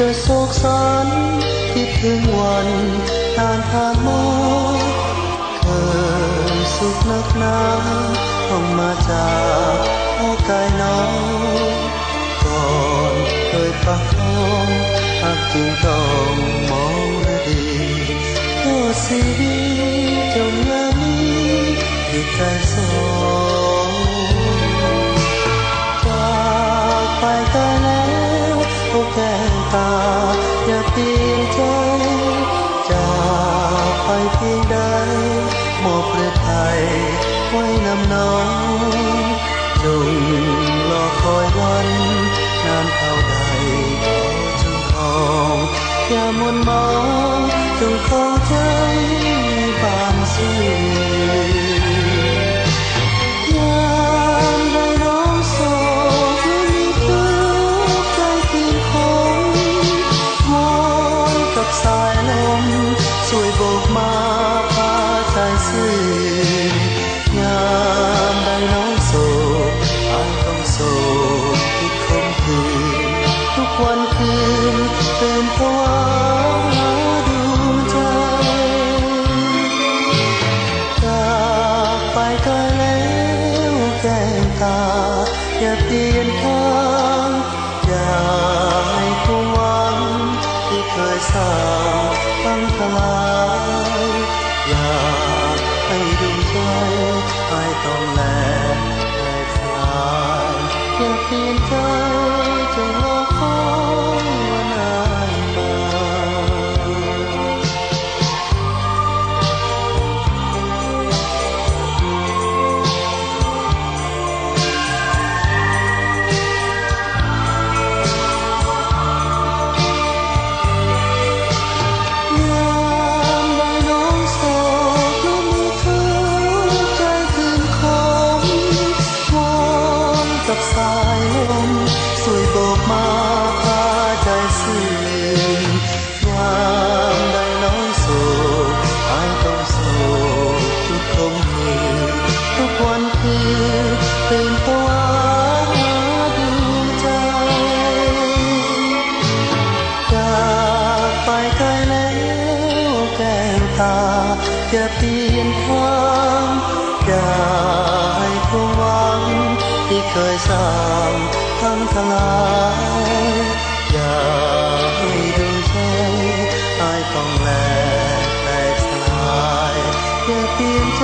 จะโศกสันคิดถึงวันนานผ่านมาเคยสุขนักหนาต้องมาจากพ่อกายน้องก่อนเคยปากท้องหักจึงต้องมองดีก็สิดีจงยามีที่ใจสองจากไปไกลแล้วโอ้แก้วตาอย่าเปลี่ยนใจจากไปเพียงใดมอบเปลือกไทยไว้นำน้องจงรอคอยวันนานเท่าใดขอจงทองอย่ามนมองจงคงใจบางสิ่งยามใดน้องโศกหรือมีทุกข์ใจเพียงคงมองกับสายลมสวยโบกมาพาใจซื่อยามใดน้องโศกอายต้องโศกคิดคมคืนทุกวันคืนเป็นภาวะดูใจจากไปไกลแล้วแก้วตาอย่าเปลี่ยนทางอย่าให้ความหวังที่เคยสร้างพังทลายอย่าให้ดวงใจอายต้องแลกสลายอย่าเปลี่ยนใจจงรอคอยวันนานมา ยามใดน้องโศกหรือมีทุกข์ใจคืนคมวอนกับสายลมสวยโบกมาพาใจซื่นยามใดน้องโศกอายต้องโศกทุกคมคืนทุกวันคืนเป็นภาวะดูใจ จากไปไกลแล้วแก้วตาอย่าเปลี่ยนทางอย่าให้ความหวังที่เคยสร้างพังทลายอย่าให้ดวงใจอายต้องแลกสลายอย่าเปลี่ยนใจ